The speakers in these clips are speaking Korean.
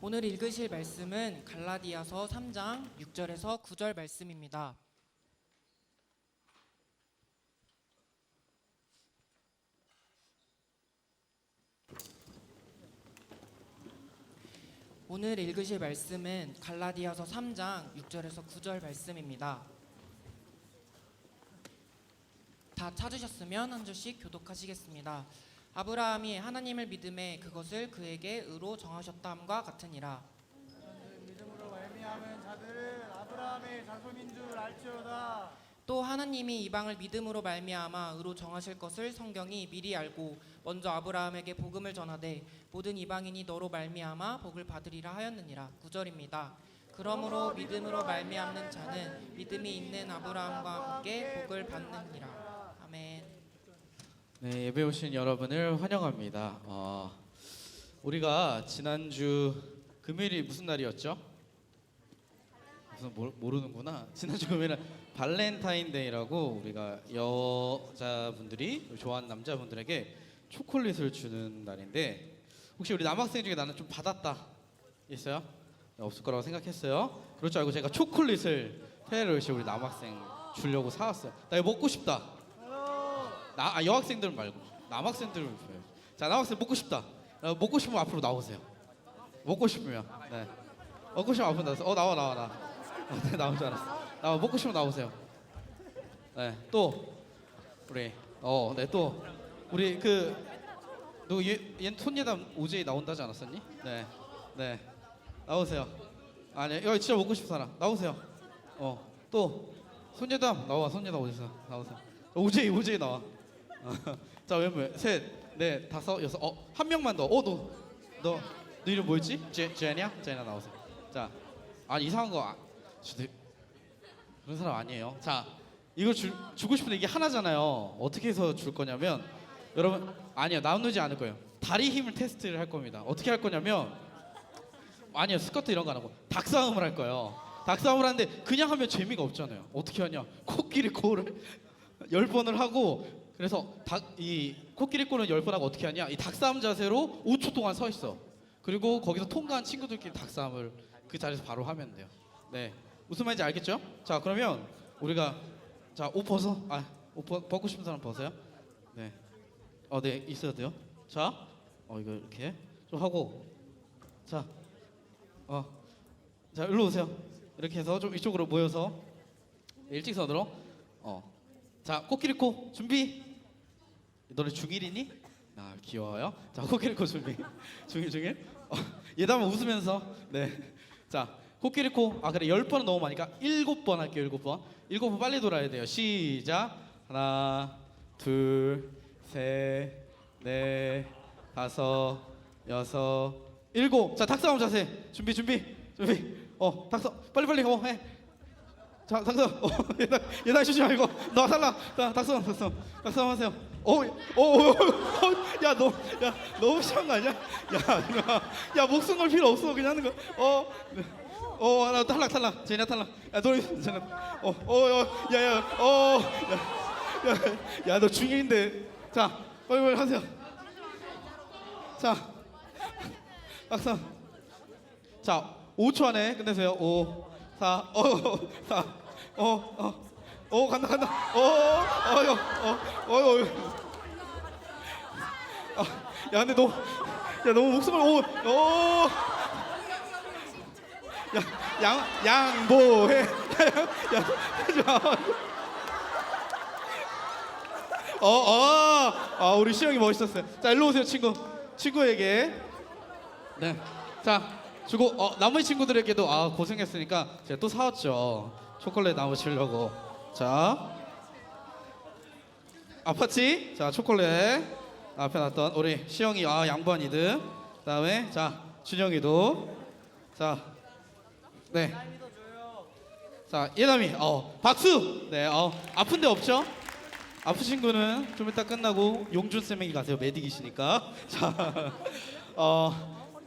오늘 읽으실 말씀은 갈라디아서 3장 6절에서 9절 말씀입니다. 오늘 읽으실 말씀은 갈라디아서 3장 6절에서 9절 말씀입니다. 다 찾으셨으면 한 절씩 교독하시겠습니다. 아브라함이 하나님을 믿음에 그것을 그에게 의로 정하셨다함과 같으니라. 믿음으로 말미암은 자들은 아브라함의 자손인 줄 알지어다. 또 하나님이 이방을 믿음으로 말미암아 의로 정하실 것을 성경이 미리 알고 먼저 아브라함에게 복음을 전하되 모든 이방인이 너로 말미암아 복을 받으리라 하였느니라. 9절입니다. 그러므로 믿음으로 말미암는 자는 믿음이 있는 아브라함과 함께 복을 받느니라. 아멘. 네, 예배 오신 여러분을 환영합니다. 우리가 지난주 금요일이 무슨 날이었죠? 무슨 모르는구나. 지난주 금요일은 발렌타인데이라고 우리가 여자분들이 좋아하는 남자분들에게 초콜릿을 주는 날인데 혹시 우리 남학생 중에 나는 좀 받았다 있어요? 네, 없을 거라고 생각했어요. 그럴 줄 알고 제가 초콜릿을 페레로시 우리 남학생 주려고 사왔어요. 나 이거 먹고 싶다. 여학생들 말고 남학생들. 자, 남학생 먹고 싶다. 먹고 싶으면 앞으로 나오세요. 먹고 싶으면. 네. 먹고 싶으면 앞으로 나오세요. 나와. 네, 나올 줄 알았어. 먹고 싶으면 나오세요. 네. 또 우리 네, 또 우리 너 얘 손예담 오제이 나온다지 않았었니? 네. 네. 나오세요. 아니, 여기 진짜 먹고 싶은 사람 나오세요. 또 손예담 나와. 손예담 어디서 나오세요. 오제이 나와. 자, 왼발 셋, 넷, 다섯, 여섯. 한 명만 더. 너 이름 뭐였지? 제니야 나오세요. 자, 아니 이상한 거 그런 사람 아니에요. 자, 이걸 주고 싶은데 이게 하나잖아요. 어떻게 해서 줄 거냐면 여러분 아니요 나누지 않을 거예요. 다리 힘을 테스트를 할 겁니다. 어떻게 할 거냐면 아니요 스쿼트 이런 거 안 하고 닭싸움을 할 거예요. 닭싸움을 하는데 그냥 하면 재미가 없잖아요. 어떻게 하냐? 코끼리 코를 10번을 하고 그래서 이 코끼리 코는 10번 하고 어떻게 하냐? 이 닭싸움 자세로 5초 동안 서 있어. 그리고 거기서 통과한 친구들끼리 닭싸움을 그 자리에서 바로 하면 돼요. 네, 무슨 말인지 알겠죠? 자, 그러면 우리가 자, 옷 벗어. 옷 벗고 싶은 사람 벗어요. 네. 네, 있어야 돼요. 자, 이거 이렇게 좀 하고 자, 자, 일로 오세요. 이렇게 해서 좀 이쪽으로 모여서 일직선으로 자, 코끼리코 준비. 너네 중1이니? 귀여워요. 자, 코끼리코 준비. 중1. 얘도 웃으면서. 네. 자, 코끼리코. 그래 10번은 너무 많으니까 7번 할게요. 7번 빨리 돌아야 돼요. 시작. 하나, 둘, 셋, 넷, 다섯, 여섯, 일곱. 자, 닭싸움 자세. 준비. 닭싸움 빨리 해. 자, 닭싸움. 얘다 주지 말고. 너 탈락. 자, 닭싸움 하세요. 야, 너 너무 심한 거 아니야? 야, 목숨 걸 필요 없어. 그냥 하는 거. 나 탈락. 제니야 탈락. 야, 너 야, 너 중인데. 자, 빨리 하세요. 자, 닭싸움. 자, 5초 안에 끝내세요. 5, 4, 간다. 야, 근데 너무 목숨을 양보해. 하지 마. 우리 시영이 멋있었어요. 자, 일로 오세요, 친구에게. 네. 자, 주고 나머지 친구들에게도 고생했으니까 제가 또 사왔죠. 초콜릿 나오시려고. 자, 아팠지? 자, 초콜릿 앞에 놨던 우리 시영이 양보한 이들. 그다음에 자, 준영이도. 자, 네. 자, 예담이 박수. 네, 아픈 데 없죠? 아프신 분은 좀 이따 끝나고 용준 쌤에게 가세요. 메딕이시니까. 자,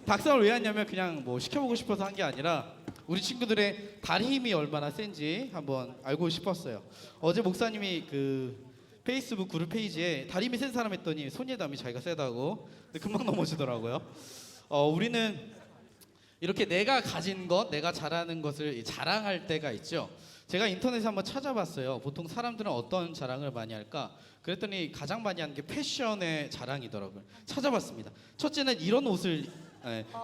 닭싸움을 왜 했냐면 그냥 뭐 시켜보고 싶어서 한 게 아니라 우리 친구들의 다리 힘이 얼마나 센지 한번 알고 싶었어요. 어제 목사님이 페이스북 그룹 페이지에 다리 힘이 센 사람 했더니 손예담이 자기가 세다고. 근데 금방 넘어지더라고요. 우리는 이렇게 내가 가진 것, 내가 잘하는 것을 자랑할 때가 있죠. 제가 인터넷에 한번 찾아봤어요. 보통 사람들은 어떤 자랑을 많이 할까? 그랬더니 가장 많이 하는 게 패션의 자랑이더라고요. 찾아봤습니다. 첫째는 이런 옷을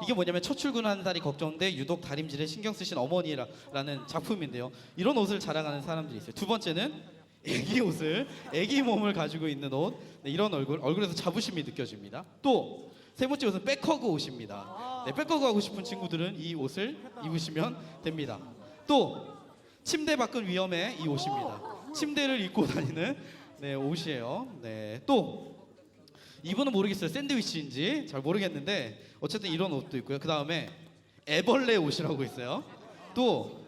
이게 뭐냐면 첫 출근하는 날이 걱정돼 유독 다림질에 신경 쓰신 어머니라는 작품인데요. 이런 옷을 자랑하는 사람들이 있어요. 두 번째는 애기 옷을, 애기 몸을 가지고 있는 옷, 네, 이런 얼굴에서 자부심이 느껴집니다. 또 세 번째 옷은 백허그 옷입니다. 네, 백허그 하고 싶은 친구들은 이 옷을 입으시면 됩니다. 또 침대 밖은 위험해, 이 옷입니다. 침대를 입고 다니는 네, 옷이에요. 네, 또 이분은 모르겠어요. 샌드위치인지 잘 모르겠는데 어쨌든 이런 옷도 있고요. 그 다음에 애벌레 옷이라고 있어요. 또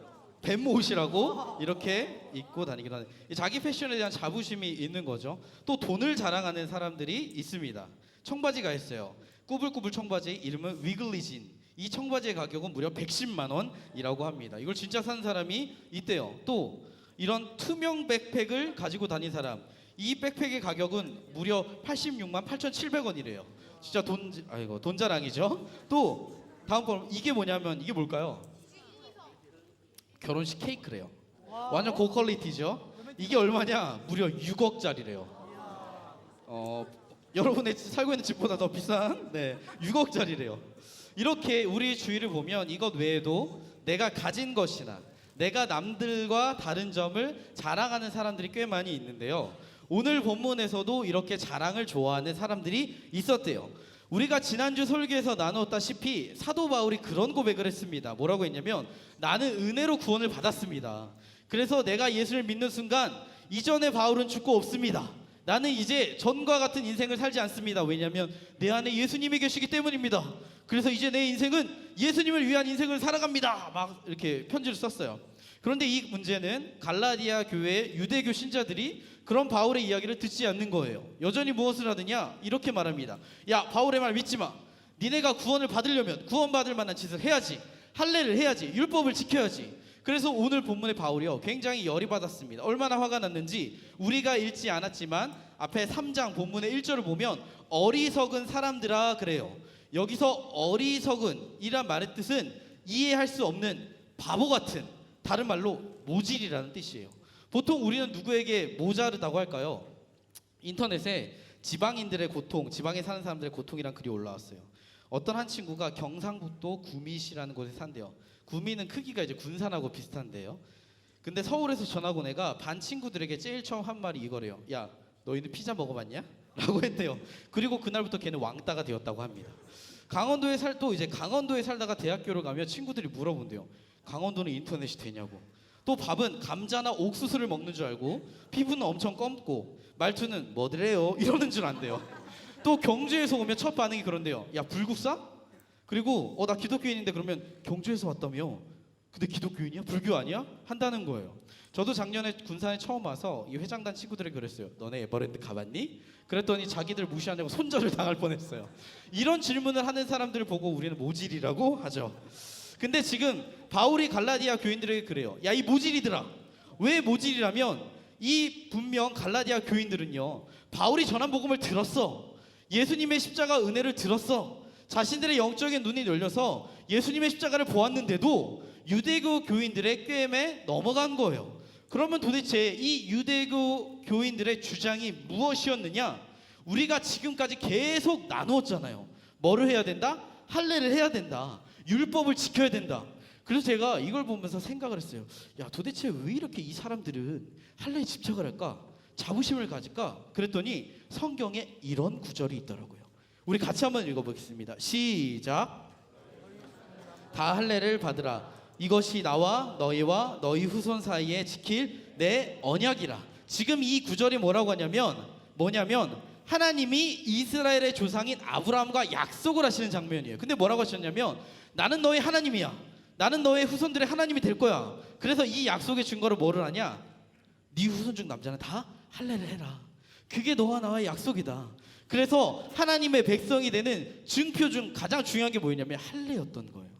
뱀 옷이라고 이렇게 입고 다니기도 하는, 자기 패션에 대한 자부심이 있는 거죠. 또 돈을 자랑하는 사람들이 있습니다. 청바지가 있어요. 꾸불꾸불 청바지, 이름은 위글리진. 이 청바지의 가격은 무려 110만 원이라고 합니다. 이걸 진짜 산 사람이 있대요. 또 이런 투명 백팩을 가지고 다닌 사람, 이 백팩의 가격은 무려 86만 8,700원이래요. 진짜 돈 자랑이죠. 또 다음 번 이게 뭐냐면 이게 뭘까요? 결혼식 케이크래요. 완전 고퀄리티죠. 이게 얼마냐? 무려 6억짜리래요. 여러분의 살고 있는 집보다 더 비싼 6억짜리래요. 이렇게 우리 주위를 보면 이것 외에도 내가 가진 것이나 내가 남들과 다른 점을 자랑하는 사람들이 꽤 많이 있는데요. 오늘 본문에서도 이렇게 자랑을 좋아하는 사람들이 있었대요. 우리가 지난주 설교에서 나누었다시피 사도 바울이 그런 고백을 했습니다. 뭐라고 했냐면 나는 은혜로 구원을 받았습니다. 그래서 내가 예수를 믿는 순간 이전의 바울은 죽고 없습니다. 나는 이제 전과 같은 인생을 살지 않습니다. 왜냐하면 내 안에 예수님이 계시기 때문입니다. 그래서 이제 내 인생은 예수님을 위한 인생을 살아갑니다. 막 이렇게 편지를 썼어요. 그런데 이 문제는 갈라디아 교회의 유대교 신자들이 그런 바울의 이야기를 듣지 않는 거예요. 여전히 무엇을 하느냐? 이렇게 말합니다. 야, 바울의 말 믿지 마. 니네가 구원을 받으려면 구원받을 만한 짓을 해야지. 할례를 해야지. 율법을 지켜야지. 그래서 오늘 본문의 바울이요, 굉장히 열이 받았습니다. 얼마나 화가 났는지 우리가 읽지 않았지만 앞에 3장 본문의 1절을 보면 어리석은 사람들아 그래요. 여기서 어리석은 이란 말의 뜻은 이해할 수 없는 바보 같은, 다른 말로 모질이라는 뜻이에요. 보통 우리는 누구에게 모자르다고 할까요? 인터넷에 지방인들의 고통, 지방에 사는 사람들의 고통이란 글이 올라왔어요. 어떤 한 친구가 경상북도 구미시라는 곳에 산대요. 구미는 크기가 이제 군산하고 비슷한데요. 근데 서울에서 전학 온 애가 반 친구들에게 제일 처음 한 말이 이거래요. 야, 너희는 피자 먹어봤냐? 라고 했대요. 그리고 그날부터 걔는 왕따가 되었다고 합니다. 강원도에 살다가 대학교를 가면 친구들이 물어본대요. 강원도는 인터넷이 되냐고. 또 밥은 감자나 옥수수를 먹는 줄 알고 피부는 엄청 검고 말투는 뭐더래요? 이러는 줄 안대요. 또 경주에서 오면 첫 반응이 그런데요. 야, 불국사? 그리고 나 기독교인인데 그러면 경주에서 왔다며? 근데 기독교인이야? 불교 아니야? 한다는 거예요. 저도 작년에 군산에 처음 와서 이 회장단 친구들에게 그랬어요. 너네 에버랜드 가봤니? 그랬더니 자기들 무시하냐고 손절을 당할 뻔했어요. 이런 질문을 하는 사람들을 보고 우리는 모질이라고 하죠. 근데 지금 바울이 갈라디아 교인들에게 그래요. 야, 이 모질이들아. 왜 모질이라면 이 분명 갈라디아 교인들은요, 바울이 전한 복음을 들었어. 예수님의 십자가 은혜를 들었어. 자신들의 영적인 눈이 열려서 예수님의 십자가를 보았는데도 유대교 교인들의 꾀임에 넘어간 거예요. 그러면 도대체 이 유대교 교인들의 주장이 무엇이었느냐? 우리가 지금까지 계속 나누었잖아요. 뭐를 해야 된다? 할례를 해야 된다. 율법을 지켜야 된다. 그래서 제가 이걸 보면서 생각을 했어요. 야, 도대체 왜 이렇게 이 사람들은 할례에 집착을 할까? 자부심을 가질까? 그랬더니 성경에 이런 구절이 있더라고요. 우리 같이 한번 읽어보겠습니다. 시작. 다 할례를 받으라. 이것이 나와 너희와 너희 후손 사이에 지킬 내 언약이라. 지금 이 구절이 뭐라고 하냐면 하나님이 이스라엘의 조상인 아브라함과 약속을 하시는 장면이에요. 근데 뭐라고 하셨냐면 나는 너의 하나님이야. 나는 너의 후손들의 하나님이 될 거야. 그래서 이 약속의 증거를 뭐를 하냐? 네 후손 중 남자는 다 할례를 해라. 그게 너와 나의 약속이다. 그래서 하나님의 백성이 되는 증표 중 가장 중요한 게 뭐였냐면 할례였던 거예요.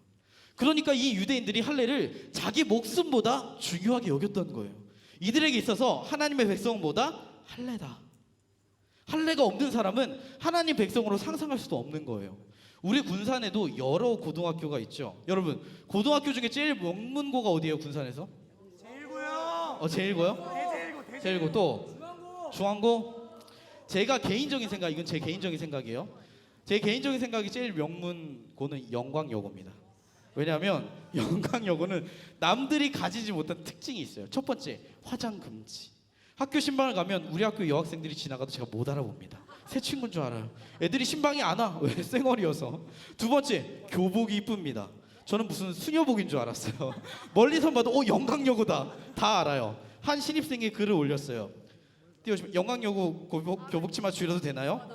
그러니까 이 유대인들이 할례를 자기 목숨보다 중요하게 여겼던 거예요. 이들에게 있어서 하나님의 백성은 뭐다? 할례다. 할례가 없는 사람은 하나님 백성으로 상상할 수도 없는 거예요. 우리 군산에도 여러 고등학교가 있죠. 여러분, 고등학교 중에 제일 명문고가 어디예요, 군산에서? 제일고요. 제일고요? 대제일고. 제일고 또 중앙고. 중앙고. 제가 개인적인 생각, 이건 제 개인적인 생각이에요. 제 개인적인 생각이 제일 명문고는 영광여고입니다. 왜냐하면 영광여고는 남들이 가지지 못한 특징이 있어요. 첫 번째, 화장 금지. 학교 신방을 가면 우리 학교 여학생들이 지나가도 제가 못 알아봅니다. 새 친구인 줄 알아요. 애들이 신방에 안 와. 왜? 쌩얼이어서. 두 번째, 교복이 이쁩니다. 저는 무슨 수녀복인 줄 알았어요. 멀리서 봐도 영광여고다. 다 알아요. 한 신입생이 글을 올렸어요. 띄워주시면 영광여고 교복 치마 줄여도 되나요?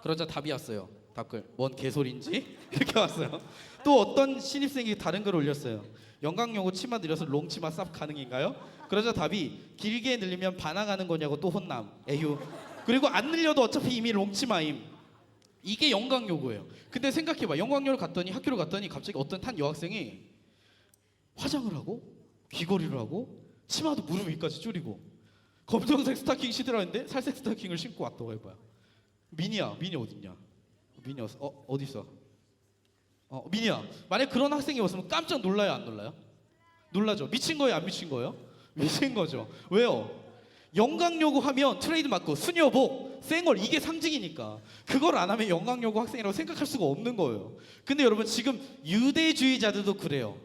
그러자 답이 왔어요. 답글 뭔 개소리인지 이렇게 왔어요. 또 어떤 신입생이 다른 글을 올렸어요. 영광여고 치마 늘려서 롱치마 쌉 가능인가요? 그러자 답이 길게 늘리면 반항하는 거냐고 또 혼남. 에휴. 그리고 안 늘려도 어차피 이미 롱치마임. 이게 영광여고예요. 근데 생각해봐. 영광여고를 갔더니 학교를 갔더니 갑자기 어떤 한 여학생이 화장을 하고 귀걸이를 하고 치마도 무릎 위까지 줄이고 검정색 스타킹 신으라 했는데 살색 스타킹을 신고 왔다고 해봐요. 민이야, 민이 어딨냐? 민이 어디 있어? 민이야. 만약 그런 학생이 왔으면 깜짝 놀라요, 안 놀라요? 놀라죠. 미친 거예요, 안 미친 거예요? 미친 거죠. 왜요? 영광여고 하면 트레이드 마크, 수녀복, 쌩얼 이게 상징이니까 그걸 안 하면 영광여고 학생이라고 생각할 수가 없는 거예요. 근데 여러분 지금 유대주의자들도 그래요.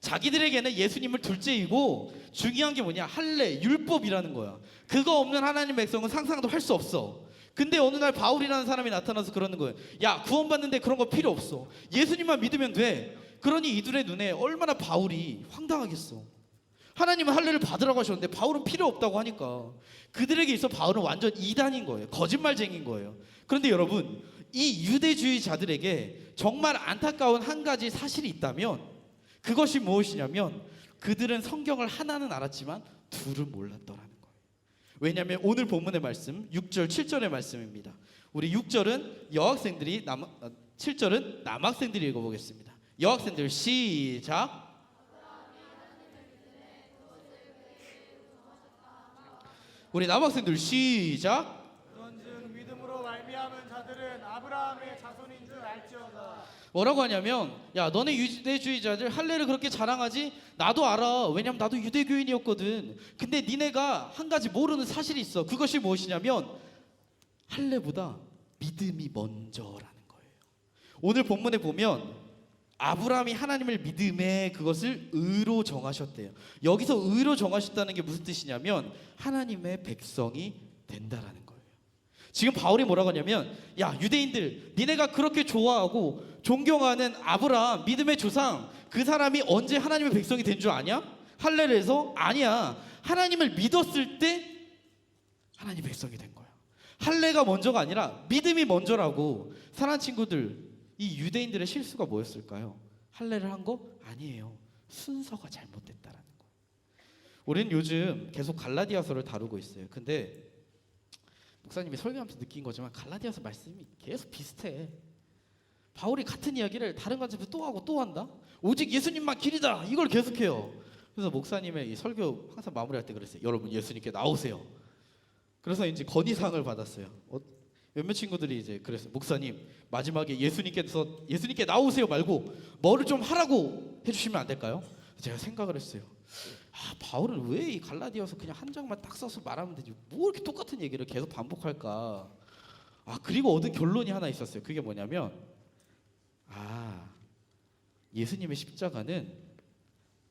자기들에게는 예수님을 둘째이고 중요한 게 뭐냐? 할례, 율법이라는 거야. 그거 없는 하나님 백성은 상상도 할 수 없어. 근데 어느 날 바울이라는 사람이 나타나서 그러는 거예요. 야, 구원받는데 그런 거 필요 없어. 예수님만 믿으면 돼. 그러니 이들의 눈에 얼마나 바울이 황당하겠어. 하나님은 할례를 받으라고 하셨는데 바울은 필요 없다고 하니까 그들에게 있어 바울은 완전 이단인 거예요. 거짓말쟁인 거예요. 그런데 여러분, 이 유대주의자들에게 정말 안타까운 한 가지 사실이 있다면 그것이 무엇이냐면 그들은 성경을 하나는 알았지만 둘은 몰랐더라는 거예요. 왜냐하면 오늘 본문의 말씀 6절 7절의 말씀입니다. 우리 6절은 여학생들이 7절은 남학생들이 읽어보겠습니다. 여학생들 시작. 우리 남학생들 시작. 그런즉 믿음으로 말미암은 자들은 아브라함의 자손인 줄 알지어다. 뭐라고 하냐면 야, 너네 유대주의자들 할례를 그렇게 자랑하지? 나도 알아. 왜냐면 나도 유대교인이었거든. 근데 니네가 한 가지 모르는 사실이 있어. 그것이 무엇이냐면 할례보다 믿음이 먼저라는 거예요. 오늘 본문에 보면 아브라함이 하나님을 믿음에 그것을 의로 정하셨대요. 여기서 의로 정하셨다는 게 무슨 뜻이냐면 하나님의 백성이 된다라는 거예요. 지금 바울이 뭐라고 하냐면 야, 유대인들 니네가 그렇게 좋아하고 존경하는 아브라함 믿음의 조상, 그 사람이 언제 하나님의 백성이 된 줄 아냐? 할례를 해서? 아니야. 하나님을 믿었을 때 하나님 백성이 된 거야. 할례가 먼저가 아니라 믿음이 먼저라고. 사랑하는 친구들, 이 유대인들의 실수가 뭐였을까요? 할례를 한 거? 아니에요. 순서가 잘못됐다라는 거예요. 우리는 요즘 계속 갈라디아서를 다루고 있어요. 근데 목사님이 설교하면서 느낀 거지만 갈라디아서 말씀이 계속 비슷해. 바울이 같은 이야기를 다른 관점에서 또 하고 또 한다. 오직 예수님만 길이다. 이걸 계속해요. 그래서 목사님의 이 설교 항상 마무리할 때 그랬어요. 여러분 예수님께 나오세요. 그래서 이제 건의사항을 받았어요. 몇몇 친구들이 이제 그랬어요. 목사님 마지막에 예수님께 나오세요 말고 뭐를 좀 하라고 해주시면 안 될까요? 제가 생각을 했어요. 바울은 왜 이 갈라디아서 그냥 한 장만 딱 써서 말하면 되지 뭐 이렇게 똑같은 얘기를 계속 반복할까. 그리고 얻은 결론이 하나 있었어요. 그게 뭐냐면 예수님의 십자가는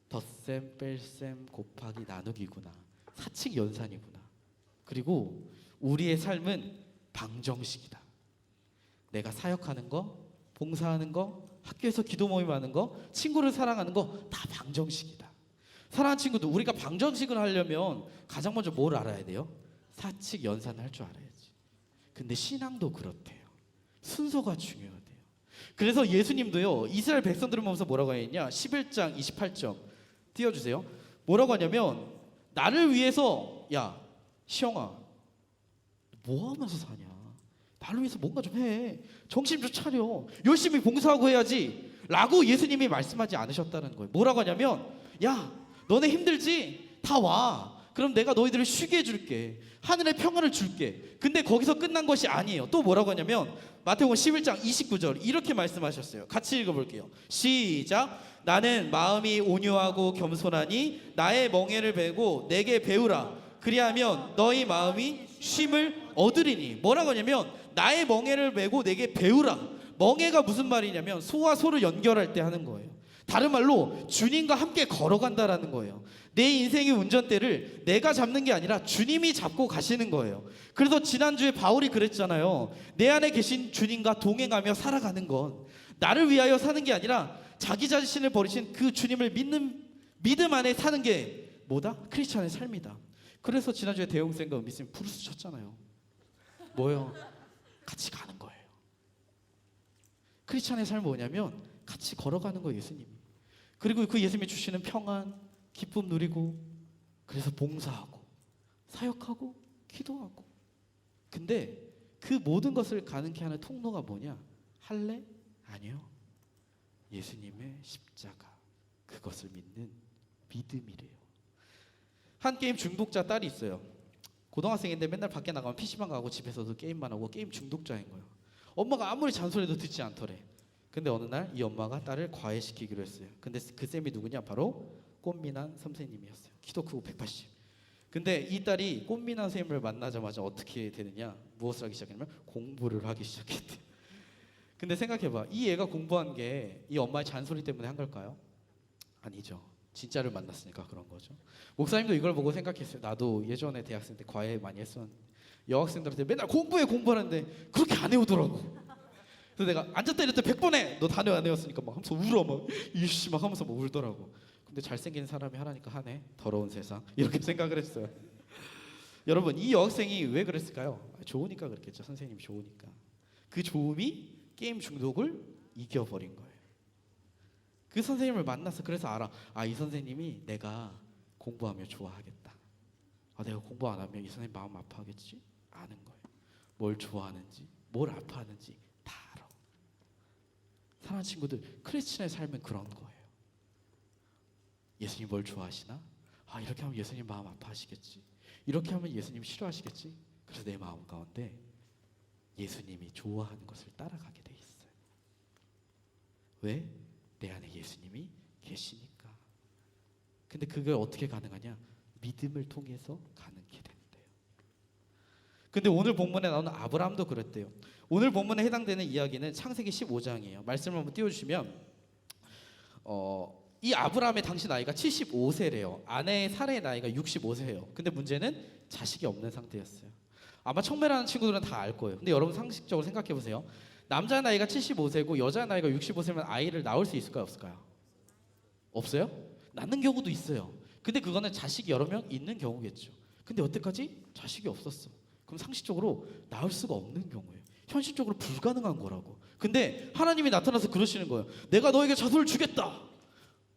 덧셈 뺄셈 곱하기 나누기구나. 사칙 연산이구나. 그리고 우리의 삶은 방정식이다. 내가 사역하는 거, 봉사하는 거, 학교에서 기도 모임하는 거, 친구를 사랑하는 거 다 방정식이다. 사랑하는 친구들, 우리가 방정식을 하려면 가장 먼저 뭘 알아야 돼요? 사칙 연산을 할 줄 알아야지. 근데 신앙도 그렇대요. 순서가 중요하대요. 그래서 예수님도요, 이스라엘 백성들을 보면서 뭐라고 했냐? 11장 28절 띄워주세요. 뭐라고 하냐면 나를 위해서 야 시영아 뭐 하면서 사냐? 나를 위해서 뭔가 좀 해. 정신 좀 차려. 열심히 봉사하고 해야지 라고 예수님이 말씀하지 않으셨다는 거예요. 뭐라고 하냐면 야 너네 힘들지? 다 와. 그럼 내가 너희들을 쉬게 해줄게. 하늘의 평안을 줄게. 근데 거기서 끝난 것이 아니에요. 또 뭐라고 하냐면 마태복음 11장 29절 이렇게 말씀하셨어요. 같이 읽어볼게요. 시작. 나는 마음이 온유하고 겸손하니 나의 멍에를 베고 내게 배우라. 그리하면 너희 마음이 쉼을 얻으리니. 뭐라고 하냐면 나의 멍에를 메고 내게 배우라. 멍에가 무슨 말이냐면 소와 소를 연결할 때 하는 거예요. 다른 말로 주님과 함께 걸어간다라는 거예요. 내 인생의 운전대를 내가 잡는 게 아니라 주님이 잡고 가시는 거예요. 그래서 지난주에 바울이 그랬잖아요. 내 안에 계신 주님과 동행하며 살아가는 건 나를 위하여 사는 게 아니라 자기 자신을 버리신 그 주님을 믿는 믿음 안에 사는 게 뭐다? 크리스찬의 삶이다. 그래서 지난주에 대웅쌤과 은비쌤이 부르스 쳤잖아요. 뭐요? 같이 가는 거예요. 크리스찬의 삶은 뭐냐면 같이 걸어가는 거예요. 예수님이. 그리고 그 예수님이 주시는 평안, 기쁨 누리고, 그래서 봉사하고 사역하고 기도하고. 근데 그 모든 것을 가능케 하는 통로가 뭐냐? 할례? 아니요. 예수님의 십자가. 그것을 믿는 믿음이래요. 한 게임 중독자 딸이 있어요. 고등학생인데 맨날 밖에 나가면 PC방 가고 집에서도 게임만 하고 게임 중독자인 거예요. 엄마가 아무리 잔소리도 듣지 않더래. 근데 어느 날 이 엄마가 딸을 과외시키기로 했어요. 근데 그 쌤이 누구냐? 바로 꽃미남 선생님이었어요. 키도 크고 180. 근데 이 딸이 꽃미남 선생님을 만나자마자 어떻게 되느냐? 무엇을 하기 시작했냐면 공부를 하기 시작했대. 근데 생각해봐. 이 애가 공부한 게 이 엄마의 잔소리 때문에 한 걸까요? 아니죠. 진짜를 만났으니까 그런 거죠. 목사님도 이걸 보고 생각했어요. 나도 예전에 대학생 때 과외 많이 했었는데 여학생들한테 맨날 공부하는데 그렇게 안 해오더라고. 그래서 내가 앉았다 일었다 100번 해. 너 단어 안 외웠으니까 막 하면서 울어 막 이씨 막 하면서 막 울더라고. 근데 잘생긴 사람이 하라니까 하네. 더러운 세상. 이렇게 생각을 했어요. 여러분 이 여학생이 왜 그랬을까요? 좋으니까 그랬겠죠. 선생님이 좋으니까. 그 좋음이 게임 중독을 이겨버린 거예요. 그 선생님을 만나서 그래서 알아. 아, 이 선생님이 내가 공부하면 좋아하겠다. 아, 내가 공부 안 하면 이 선생님 마음 아파하겠지? 아는 거예요. 뭘 좋아하는지, 뭘 아파하는지 다 알아. 사랑하는 친구들, 크리스천의 삶은 그런 거예요. 예수님 뭘 좋아하시나? 아, 이렇게 하면 예수님 마음 아파하시겠지. 이렇게 하면 예수님 싫어하시겠지. 그래서 내 마음 가운데 예수님이 좋아하는 것을 따라가게 돼 있어요. 왜? 내 안에 예수님이 계시니까. 근데 그걸 어떻게 가능하냐? 믿음을 통해서 가능케 된대요. 근데 오늘 본문에 나오는 아브라함도 그랬대요. 오늘 본문에 해당되는 이야기는 창세기 15장이에요. 말씀을 한번 띄워주시면 이 아브라함의 당시 나이가 75세래요. 아내 사레의 나이가 65세예요. 근데 문제는 자식이 없는 상태였어요. 아마 청매라는 친구들은 다 알 거예요. 근데 여러분 상식적으로 생각해 보세요. 남자 나이가 75세고 여자 나이가 65세면 아이를 낳을 수 있을까요? 없을까요? 없어요? 낳는 경우도 있어요. 근데 그거는 자식이 여러 명 있는 경우겠죠. 근데 여태까지 자식이 없었어. 그럼 상식적으로 낳을 수가 없는 경우예요. 현실적으로 불가능한 거라고. 근데 하나님이 나타나서 그러시는 거예요. 내가 너에게 자손을 주겠다.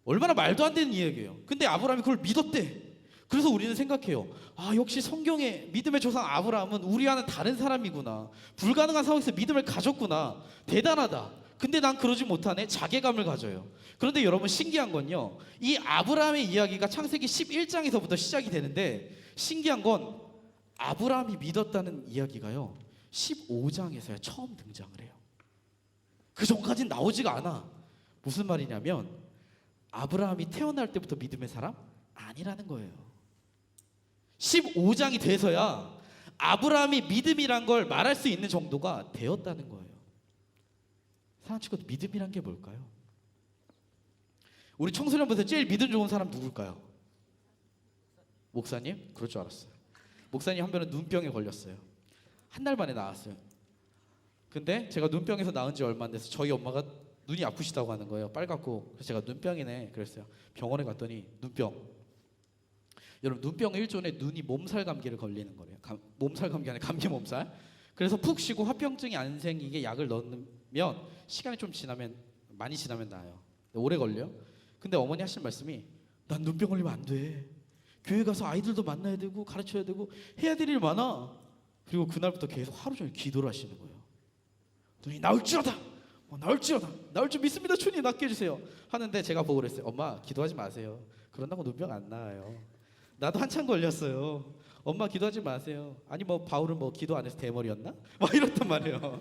얼마나 말도 안 되는 이야기예요. 근데 아브라함이 그걸 믿었대. 그래서 우리는 생각해요. 아, 역시 성경의 믿음의 조상 아브라함은 우리와는 다른 사람이구나. 불가능한 상황에서 믿음을 가졌구나. 대단하다. 근데 난 그러지 못하네. 자괴감을 가져요. 그런데 여러분 신기한 건요. 이 아브라함의 이야기가 창세기 11장에서부터 시작이 되는데 신기한 건 아브라함이 믿었다는 이야기가요. 15장에서야 처음 등장을 해요. 그 전까지는 나오지가 않아. 무슨 말이냐면 아브라함이 태어날 때부터 믿음의 사람? 아니라는 거예요. 15장이 돼서야 아브라함이 믿음이란 걸 말할 수 있는 정도가 되었다는 거예요. 사랑하는 친구들, 믿음이란 게 뭘까요? 우리 청소년부터 제일 믿음 좋은 사람 누굴까요? 목사님? 그럴 줄 알았어요. 목사님 한 번은 눈병에 걸렸어요. 한 달 만에 나았어요. 근데 제가 눈병에서 나은 지 얼마 안 돼서 저희 엄마가 눈이 아프시다고 하는 거예요. 빨갛고. 그래서 제가 눈병이네 그랬어요. 병원에 갔더니 눈병. 여러분 눈병 일종의 눈이 몸살 감기를 걸리는 거래요. 몸살 감기 아니라 감기 몸살. 그래서 푹 쉬고 화병증이 안 생기게 약을 넣으면 시간이 좀 지나면 많이 지나면 나아요. 오래 걸려. 근데 어머니 하신 말씀이 난 눈병 걸리면 안 돼. 교회 가서 아이들도 만나야 되고 가르쳐야 되고 해야 될 일 많아. 그리고 그날부터 계속 하루 종일 기도를 하시는 거예요. 눈이 나올지어다. 나올지어다. 나올 줄 믿습니다. 주님 낫게 해주세요. 하는데 제가 보고 그랬어요. 엄마 기도하지 마세요. 그런다고 눈병 안 나아요. 나도 한참 걸렸어요. 엄마 기도하지 마세요. 아니 뭐 바울은 뭐 기도 안 해서 대머리였나? 막 이랬단 말이에요.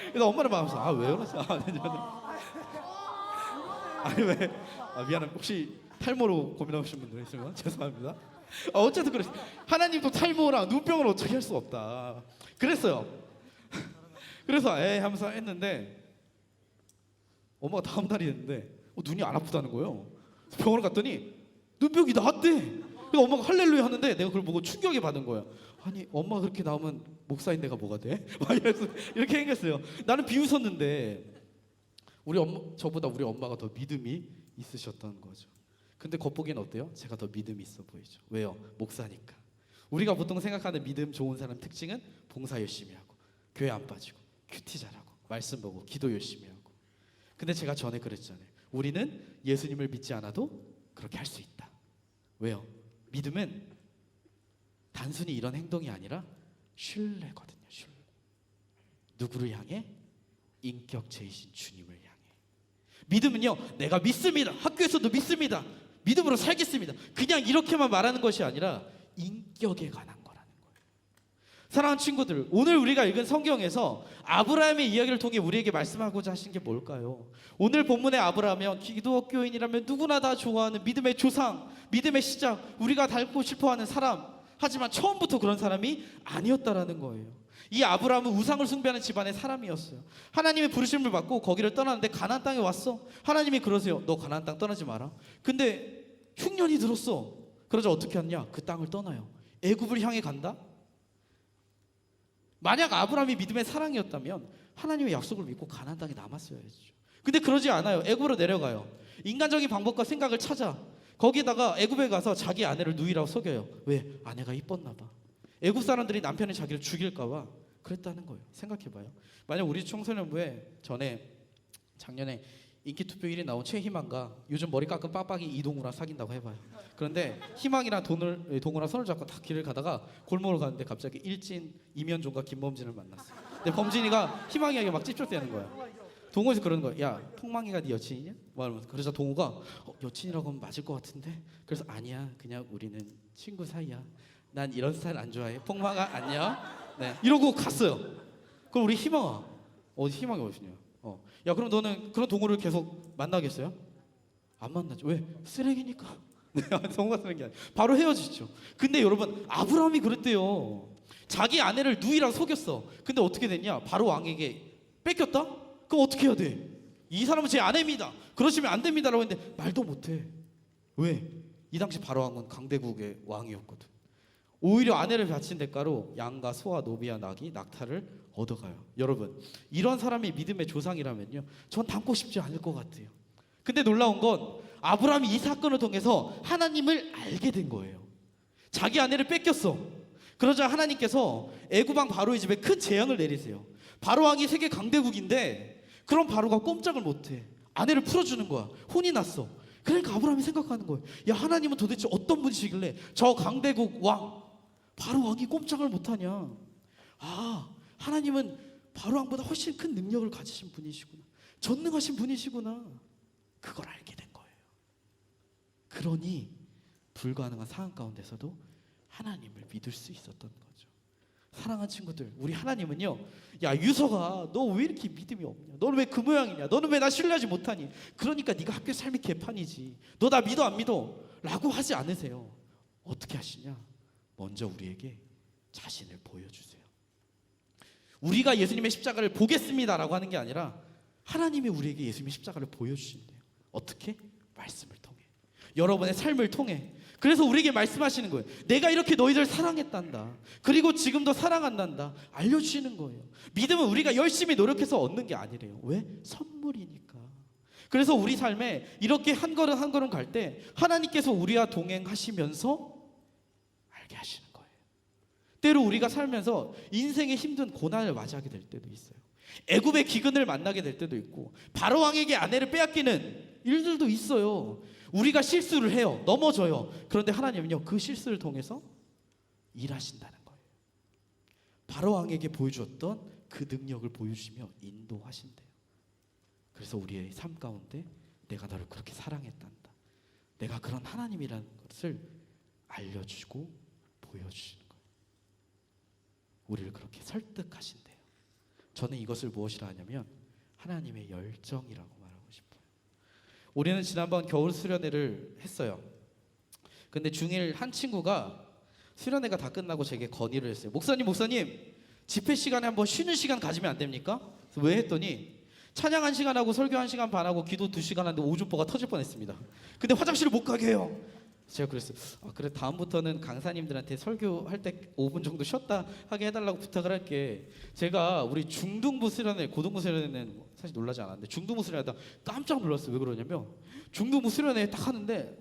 그래서 엄마는 마음에서 왜 그러지? 아니 왜? 미안해. 혹시 탈모로 고민하시는 분들 있으면 죄송합니다. 어쨌든 그래. 하나님도 탈모랑 눈병을 어떻게 할 수 없다. 그랬어요. 그래서 하면서 했는데 엄마가 다음 날이 됐는데 눈이 안 아프다는 거예요. 병원을 갔더니 눈병이 나았대. 그래서 엄마가 할렐루야 하는데 내가 그걸 보고 충격이 받은 거야. 아니 엄마가 그렇게 나오면 목사인 내가 뭐가 돼? 막 이래서 이렇게 생겼어요. 나는 비웃었는데 저보다 우리 엄마가 더 믿음이 있으셨던 거죠. 근데 겉보기엔 어때요? 제가 더 믿음이 있어 보이죠. 왜요? 목사니까. 우리가 보통 생각하는 믿음 좋은 사람 특징은 봉사 열심히 하고 교회 안 빠지고 큐티 잘하고 말씀 보고 기도 열심히 하고. 근데 제가 전에 그랬잖아요. 우리는 예수님을 믿지 않아도 그렇게 할 수 있다. 왜요? 믿음은 단순히 이런 행동이 아니라 신뢰거든요. 신뢰. 누구를 향해? 인격체이신 주님을 향해. 믿음은요, 내가 믿습니다. 학교에서도 믿습니다. 믿음으로 살겠습니다. 그냥 이렇게만 말하는 것이 아니라 인격에 관한 거라는 거예요. 사랑하는 친구들, 오늘 우리가 읽은 성경에서 아브라함의 이야기를 통해 우리에게 말씀하고자 하신 게 뭘까요? 오늘 본문의 아브라함이요, 기독교인이라면 누구나 다 좋아하는 믿음의 조상, 믿음의 시작, 우리가 닮고 싶어하는 사람, 하지만 처음부터 그런 사람이 아니었다라는 거예요. 이 아브라함은 우상을 숭배하는 집안의 사람이었어요. 하나님의 부르심을 받고 거기를 떠나는데 가나안 땅에 왔어. 하나님이 그러세요. 너 가나안 땅 떠나지 마라. 근데 흉년이 들었어. 그러자 어떻게 하냐? 그 땅을 떠나요. 애굽을 향해 간다? 만약 아브라함이 믿음의 사랑이었다면 하나님의 약속을 믿고 가나안 땅에 남았어야죠. 근데 그러지 않아요. 애굽으로 내려가요. 인간적인 방법과 생각을 찾아 거기다가 애굽에 가서 자기 아내를 누이라고 속여요. 왜? 아내가 이뻤나 봐. 애굽 사람들이 남편이 자기를 죽일까 봐 그랬다는 거예요. 생각해봐요. 만약 우리 청소년부에 작년에 인기투표 1위 나온 최희망과 요즘 머리 깎은 빡빡이 이동우랑 사귄다고 해봐요. 그런데 희망이랑 동우랑 손을 잡고 딱 길을 가다가 골목을 가는데 갑자기 일진 이면종과 김범진을 만났어요. 근데 범진이가 희망이에게 막 찝쩍대는 거야. 동호에서 그러는 거야. 야, 통망이가 네 여친이냐? 말하면서. 그래서 동호가 여친이라고 하면 맞을 것 같은데. 그래서 아니야, 그냥 우리는 친구 사이야. 난 이런 스타일 안 좋아해. 폭망아 안녕. 네, 이러고 갔어요. 그럼 우리 희망아 희망이 어디냐? 야, 그럼 너는 그런 동호를 계속 만나겠어요? 안 만나죠. 왜? 쓰레기니까. 네, 동호가 쓰레기 아니야. 바로 헤어지죠. 근데 여러분, 아브라함이 그랬대요. 자기 아내를 누이라고 속였어. 근데 어떻게 됐냐? 바로 왕에게 뺏겼다? 그럼 어떻게 해야 돼? 이 사람은 제 아내입니다. 그러시면 안 됩니다라고 했는데 말도 못해. 왜? 이 당시 바로 왕은 강대국의 왕이었거든. 오히려 아내를 바친 대가로 양과 소와 노비와 낙이 낙타를 얻어가요. 여러분, 이런 사람이 믿음의 조상이라면요, 전 닮고 싶지 않을 것 같아요. 근데 놀라운 건 아브라함이 이 사건을 통해서 하나님을 알게 된 거예요. 자기 아내를 뺏겼어. 그러자 하나님께서 애굽왕 바로의 집에 큰 재앙을 내리세요. 바로 왕이 세계 강대국인데 그럼 바로가 꼼짝을 못해. 아내를 풀어주는 거야. 혼이 났어. 그러니까 아브라함이 생각하는 거예요. 야, 하나님은 도대체 어떤 분이시길래 저 강대국 왕 바로 왕이 꼼짝을 못하냐. 하나님은 바로 왕보다 훨씬 큰 능력을 가지신 분이시구나. 전능하신 분이시구나. 그걸 알게 된 거예요. 그러니 불가능한 상황 가운데서도 하나님을 믿을 수 있었던 거죠. 사랑하는 친구들, 우리 하나님은요, 야 유서가 너 왜 이렇게 믿음이 없냐? 너는 왜 그 모양이냐? 너는 왜 나 신뢰하지 못하니? 그러니까 네가 학교 삶이 개판이지. 너 나 믿어 안 믿어? 라고 하지 않으세요. 어떻게 하시냐? 먼저 우리에게 자신을 보여주세요. 우리가 예수님의 십자가를 보겠습니다라고 하는 게 아니라 하나님이 우리에게 예수님의 십자가를 보여주신대요. 어떻게? 말씀을 통해, 여러분의 삶을 통해. 그래서 우리에게 말씀하시는 거예요. 내가 이렇게 너희들 사랑했단다. 그리고 지금도 사랑한단다. 알려주시는 거예요. 믿음은 우리가 열심히 노력해서 얻는 게 아니래요. 왜? 선물이니까. 그래서 우리 삶에 이렇게 한 걸음 한 걸음 갈 때 하나님께서 우리와 동행하시면서 알게 하시는 거예요. 때로 우리가 살면서 인생의 힘든 고난을 맞이하게 될 때도 있어요. 애굽의 기근을 만나게 될 때도 있고 바로 왕에게 아내를 빼앗기는 일들도 있어요. 우리가 실수를 해요. 넘어져요. 그런데 하나님은요, 그 실수를 통해서 일하신다는 거예요. 바로 왕에게 보여주었던 그 능력을 보여주시며 인도하신대요. 그래서 우리의 삶 가운데 내가 너를 그렇게 사랑했단다. 내가 그런 하나님이라는 것을 알려주고 보여주시는 거예요. 우리를 그렇게 설득하신대요. 저는 이것을 무엇이라 하냐면 하나님의 열정이라고 말하고 싶어요. 우리는 지난번 겨울 수련회를 했어요. 근데 중1 한 친구가 수련회가 다 끝나고 제게 건의를 했어요. 목사님 집회 시간에 한번 쉬는 시간 가지면 안 됩니까? 그래서 왜 했더니 찬양 1시간 하고 설교 1시간 반 하고 기도 2시간 하는데 오줌보가 터질 뻔했습니다. 근데 화장실을 못 가게 해요. 제가 그랬어요. 그래 다음부터는 강사님들한테 설교할 때 5분 정도 쉬었다 하게 해달라고 부탁을 할게. 제가 우리 중등부 수련회, 고등부 수련회는 사실 놀라지 않았는데 중등부 수련회 하다 깜짝 놀랐어요. 왜 그러냐면 중등부 수련회 딱 하는데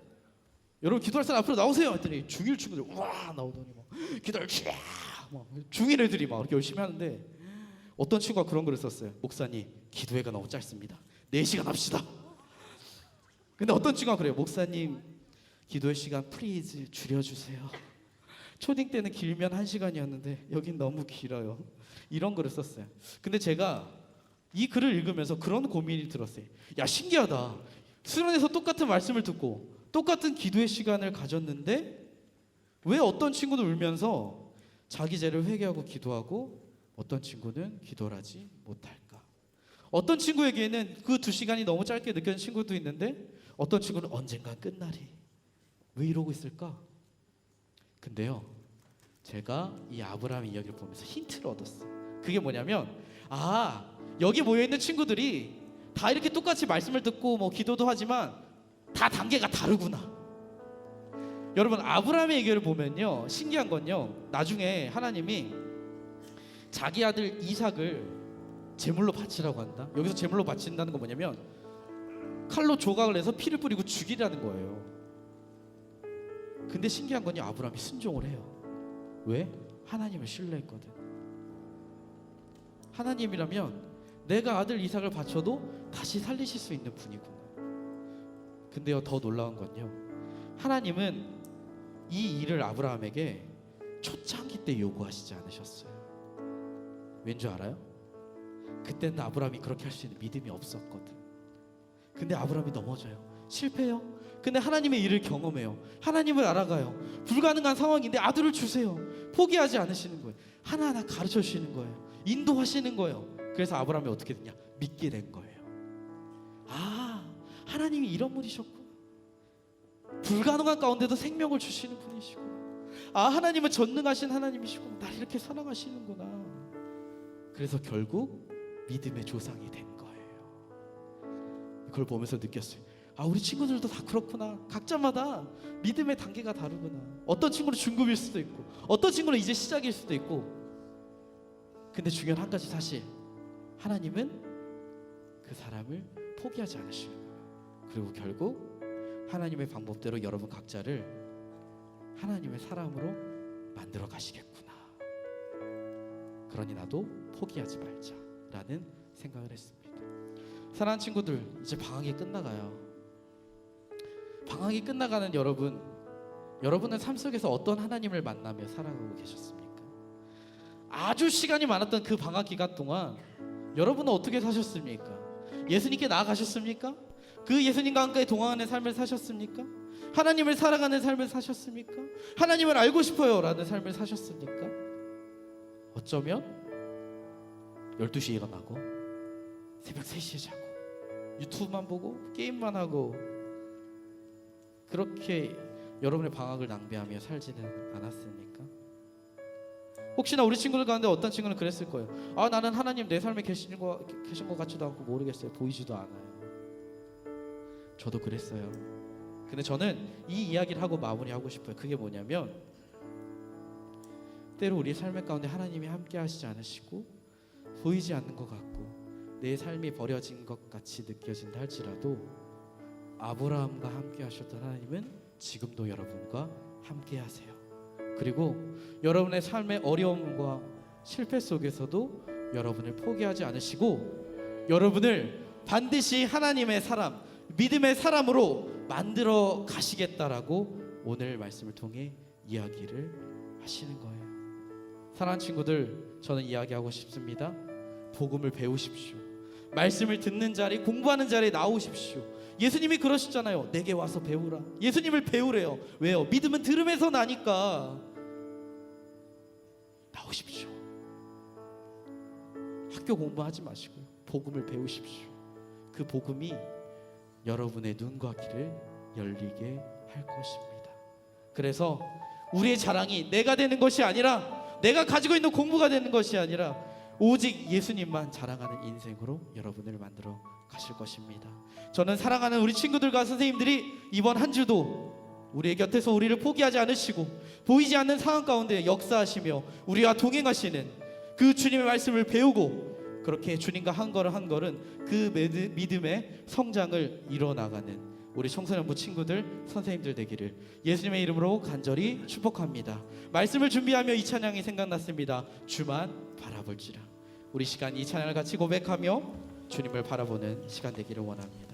여러분 기도할 사람 앞으로 나오세요 했더니 중1 친구들 와 나오더니 막 기도를 막 중1 애들이 막 이렇게 열심히 하는데 어떤 친구가 그런 글을 썼어요. 목사님 기도회가 너무 짧습니다. 4시간 합시다. 근데 어떤 친구가 그래요. 목사님 기도회 시간 플리즈 줄여주세요. 초딩 때는 길면 1시간이었는데 여긴 너무 길어요. 이런 글을 썼어요. 근데 제가 이 글을 읽으면서 그런 고민이 들었어요. 야 신기하다. 수련회에서 똑같은 말씀을 듣고 똑같은 기도의 시간을 가졌는데 왜 어떤 친구는 울면서 자기 죄를 회개하고 기도하고 어떤 친구는 기도를 하지 못할까? 어떤 친구에게는 그 2시간이 너무 짧게 느껴진 친구도 있는데 어떤 친구는 언젠가 끝나리. 왜 이러고 있을까? 근데요, 제가 이 아브라함 이야기를 보면서 힌트를 얻었어요. 그게 뭐냐면 여기 모여있는 친구들이 다 이렇게 똑같이 말씀을 듣고 뭐 기도도 하지만 다 단계가 다르구나. 여러분 아브라함의 얘기를 보면요 신기한 건요 나중에 하나님이 자기 아들 이삭을 제물로 바치라고 한다. 여기서 제물로 바친다는 건 뭐냐면 칼로 조각을 해서 피를 뿌리고 죽이라는 거예요. 근데 신기한 건요 아브라함이 순종을 해요. 왜? 하나님을 신뢰했거든. 하나님이라면 내가 아들 이삭을 바쳐도 다시 살리실 수 있는 분이구나. 근데요 더 놀라운 건요 하나님은 이 일을 아브라함에게 초창기 때 요구하시지 않으셨어요. 왠 줄 알아요? 그때는 아브라함이 그렇게 할 수 있는 믿음이 없었거든. 근데 아브라함이 넘어져요. 실패해요. 근데 하나님의 일을 경험해요. 하나님을 알아가요. 불가능한 상황인데 아들을 주세요. 포기하지 않으시는 거예요. 하나하나 가르쳐 주시는 거예요. 인도하시는 거예요. 그래서 아브라함이 어떻게 됐냐? 믿게 된 거예요. 하나님이 이런 분이셨구나. 불가능한 가운데도 생명을 주시는 분이시고 하나님은 전능하신 하나님이시고 날 이렇게 사랑하시는구나. 그래서 결국 믿음의 조상이 된 거예요. 그걸 보면서 느꼈어요. 우리 친구들도 다 그렇구나. 각자마다 믿음의 단계가 다르구나. 어떤 친구는 중급일 수도 있고 어떤 친구는 이제 시작일 수도 있고. 근데 중요한 한 가지 사실, 하나님은 그 사람을 포기하지 않으시는 거예요. 그리고 결국 하나님의 방법대로 여러분 각자를 하나님의 사람으로 만들어 가시겠구나. 그러니 나도 포기하지 말자라는 생각을 했습니다. 사랑하는 친구들, 이제 방학이 끝나가요. 방학이 끝나가는 여러분은 삶 속에서 어떤 하나님을 만나며 살아가고 계셨습니까? 아주 시간이 많았던 그 방학 기간 동안 여러분은 어떻게 사셨습니까? 예수님께 나아가셨습니까? 그 예수님과 함께 동행하는 삶을 사셨습니까? 하나님을 살아가는 삶을 사셨습니까? 하나님을 알고 싶어요 라는 삶을 사셨습니까? 어쩌면 12시에 일어나고 새벽 3시에 자고 유튜브만 보고 게임만 하고 그렇게 여러분의 방학을 낭비하며 살지는 않았습니까? 혹시나 우리 친구들 가운데 어떤 친구는 그랬을 거예요. 나는 하나님 내 삶에 계신 것 같지도 않고 모르겠어요. 보이지도 않아요. 저도 그랬어요. 근데 저는 이 이야기를 하고 마무리하고 싶어요. 그게 뭐냐면 때로 우리 삶의 가운데 하나님이 함께 하시지 않으시고 보이지 않는 것 같고 내 삶이 버려진 것 같이 느껴진다 할지라도 아브라함과 함께 하셨던 하나님은 지금도 여러분과 함께 하세요. 그리고 여러분의 삶의 어려움과 실패 속에서도 여러분을 포기하지 않으시고 여러분을 반드시 하나님의 사람, 믿음의 사람으로 만들어 가시겠다라고 오늘 말씀을 통해 이야기를 하시는 거예요. 사랑하는 친구들, 저는 이야기하고 싶습니다. 복음을 배우십시오. 말씀을 듣는 자리, 공부하는 자리에 나오십시오. 예수님이 그러시잖아요. 내게 와서 배우라. 예수님을 배우래요. 왜요? 믿음은 들음에서 나니까. 나오십시오. 학교 공부하지 마시고요, 복음을 배우십시오. 그 복음이 여러분의 눈과 귀를 열리게 할 것입니다. 그래서 우리의 자랑이 내가 되는 것이 아니라, 내가 가지고 있는 공부가 되는 것이 아니라, 오직 예수님만 자랑하는 인생으로 여러분을 만들어 가실 것입니다. 저는 사랑하는 우리 친구들과 선생님들이 이번 한 주도 우리의 곁에서 우리를 포기하지 않으시고 보이지 않는 상황 가운데 역사하시며 우리와 동행하시는 그 주님의 말씀을 배우고, 그렇게 주님과 한 걸음 한 걸음 그 믿음의 성장을 이뤄나가는 우리 청소년부 친구들, 선생님들 되기를 예수님의 이름으로 간절히 축복합니다. 말씀을 준비하며 이 찬양이 생각났습니다. 주만 바라볼지라. 우리 시간 이 찬양을 같이 고백하며 주님을 바라보는 시간 되기를 원합니다.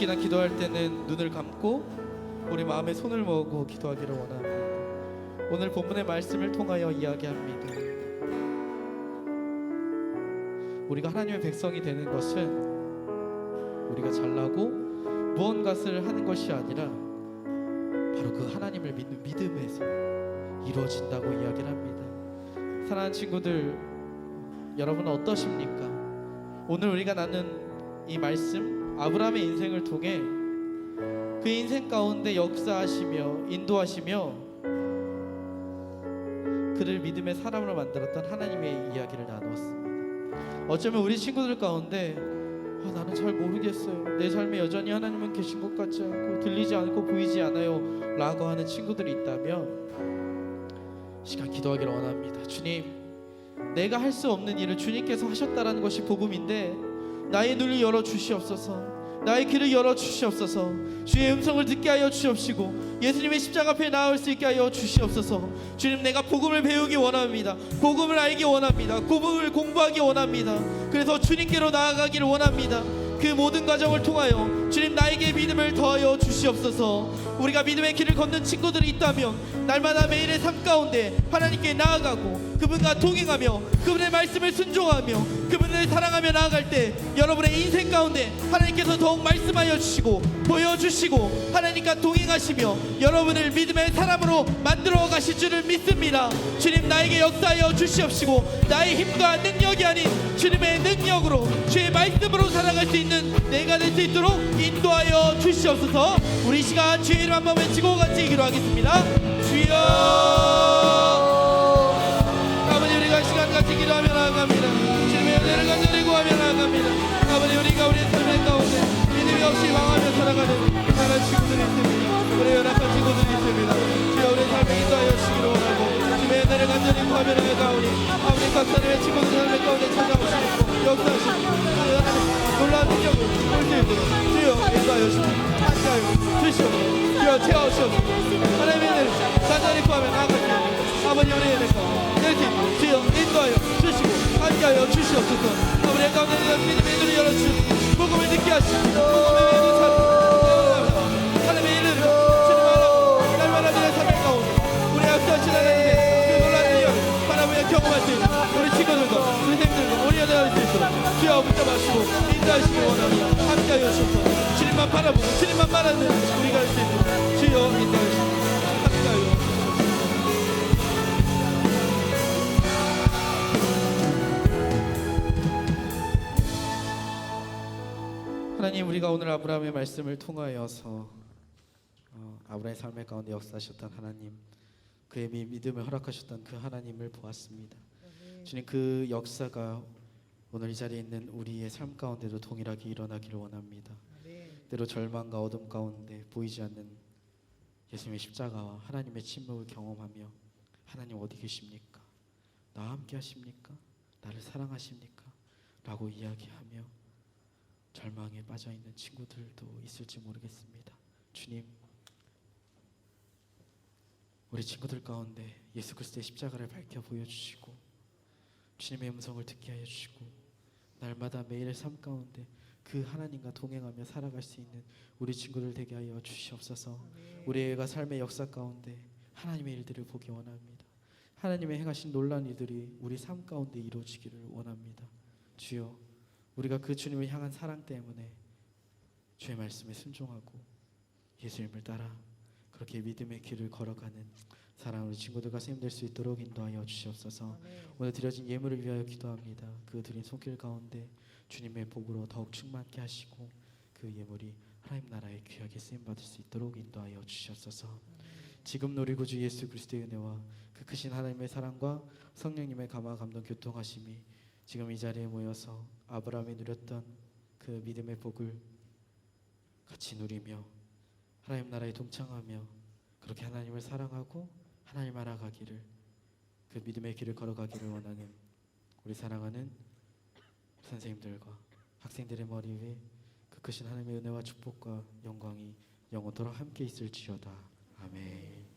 특히나 기도할 때는 눈을 감고 우리 마음에 손을 모으고 기도하기를 원합니다. 오늘 본문의 말씀을 통하여 이야기합니다. 우리가 하나님의 백성이 되는 것은 우리가 잘나고 무언가를 하는 것이 아니라 바로 그 하나님을 믿는 믿음에서 이루어진다고 이야기를 합니다. 사랑하는 친구들, 여러분은 어떠십니까? 오늘 우리가 나눈 이 말씀, 아브라함의 인생을 통해 그 인생 가운데 역사하시며 인도하시며 그를 믿음의 사람으로 만들었던 하나님의 이야기를 나누었습니다. 어쩌면 우리 친구들 가운데 나는 잘 모르겠어요. 내 삶에 여전히 하나님은 계신 것 같지 않고 들리지 않고 보이지 않아요 라고 하는 친구들이 있다면 시간 기도하기를 원합니다. 주님, 내가 할 수 없는 일을 주님께서 하셨다라는 것이 복음인데 나의 눈을 열어 주시옵소서. 나의 귀를 열어 주시옵소서. 주의 음성을 듣게 하여 주시옵시고 예수님의 십자가 앞에 나올 수 있게 하여 주시옵소서. 주님, 내가 복음을 배우기 원합니다. 복음을 알기 원합니다. 복음을 공부하기 원합니다. 그래서 주님께로 나아가기를 원합니다. 그 모든 과정을 통하여 주님, 나에게 믿음을 더하여 주시옵소서. 우리가 믿음의 길을 걷는 친구들이 있다면 날마다 매일의 삶 가운데 하나님께 나아가고 그분과 동행하며 그분의 말씀을 순종하며 그분을 사랑하며 나아갈 때 여러분의 인생 가운데 하나님께서 더욱 말씀하여 주시고 보여주시고 하나님과 동행하시며 여러분을 믿음의 사람으로 만들어 가실 줄을 믿습니다. 주님, 나에게 역사하여 주시옵시고 나의 힘과 능력이 아닌 주님의 능력으로 주의 말씀으로 살아갈 수 있는 내가 될 수 있도록 인도하여 주시옵소서. 우리 이 시간 주의 이름 한번 외치고 같이 기도하겠습니다. 주여. 아버지, 우리가 이 시간 같이 기도하며 나아갑니다. 주님의 은혜를 간절히 구하며 나아갑니다. 아버지, 우리가 우리의 삶의 가운데 믿음이 없이 망하며 살아가는 다른 친구들이 있습니다. 우리 연합한 친구들이 있습니다. 주여, 우리의 삶을 인도하여 주시기를 원하고 주님의 은혜를 간절히 구하며 나아가오니 아버지, 각 사람의 친구들 삶의 가운데 찾아오시고 역사하시고 놀라운 능력을 볼 수 있도록 주여 인도하여 주시고 함께하여 주시옵소서. 주여 채워주시옵소서. 하나님의 은혜를 간절히 구하며 나아갈게요. 아버지, 우리의 은혜가 이렇게 주여 인도하여 주시고 함께하여 주시옵소서. 아버지 가운데 믿음의 눈을 열어주시고 복음을 듣게 하시고 복음의 은혜를 하나님의 이름으로 주님하라고 날마다 내 삶의 가운데 우리 역사하신 하나님의 그 놀라운 능력을 바라보며 경험할 수 있는 우리 친구들과 선생님들과 우리 여자가 될 수 있도록 주여 붙잡아주시고 인도하시기 원합니다. 함께하여 주옵소서. 주님만 바라보고 주님만 말하는 우리가 할 수 있도록 주여 인도하시고 함께하여 하나님, 우리가 오늘 아브라함의 말씀을 통하여서 아브라함의 삶의 가운데 역사하셨던 하나님, 그의 믿음을 허락하셨던 그 하나님을 보았습니다. 주님, 그 역사가 오늘 이 자리에 있는 우리의 삶 가운데도 동일하게 일어나기를 원합니다. 때로 절망과 어둠 가운데 보이지 않는 예수님의 십자가와 하나님의 침묵을 경험하며 하나님 어디 계십니까? 나와 함께 하십니까? 나를 사랑하십니까? 라고 이야기하며 절망에 빠져있는 친구들도 있을지 모르겠습니다. 주님, 우리 친구들 가운데 예수 그리스도의 십자가를 밝혀 보여주시고 주님의 음성을 듣게 하여 주시고 날마다 매일의 삶 가운데 그 하나님과 동행하며 살아갈 수 있는 우리 친구들 되게 하여 주시옵소서. 우리가 삶의 역사 가운데 하나님의 일들을 보기 원합니다. 하나님의 행하신 놀라운 일들이 우리 삶 가운데 이루어지기를 원합니다. 주여, 우리가 그 주님을 향한 사랑 때문에 주의 말씀에 순종하고 예수님을 따라 그렇게 믿음의 길을 걸어가는 사랑하는 친구들과 선생님 될 수 있도록 인도하여 주시옵소서. 오늘 드려진 예물을 위하여 기도합니다. 그 드린 손길 가운데 주님의 복으로 더욱 충만케 하시고 그 예물이 하나님 나라의 귀하게 쓰임받을 수 있도록 인도하여 주시옵소서. 지금 우리 구주 예수 그리스도의 은혜와 그 크신 하나님의 사랑과 성령님의 감화 감동 교통하심이 지금 이 자리에 모여서 아브라함이 누렸던 그 믿음의 복을 같이 누리며 하나님 나라에 동참하며 그렇게 하나님을 사랑하고 하나님 알아가기를, 그 믿음의 길을 걸어가기를 원하는 우리 사랑하는 선생님들과 학생들의 머리 위에 그 크신 하나님의 은혜와 축복과 영광이 영원토록 함께 있을지어다. 아멘.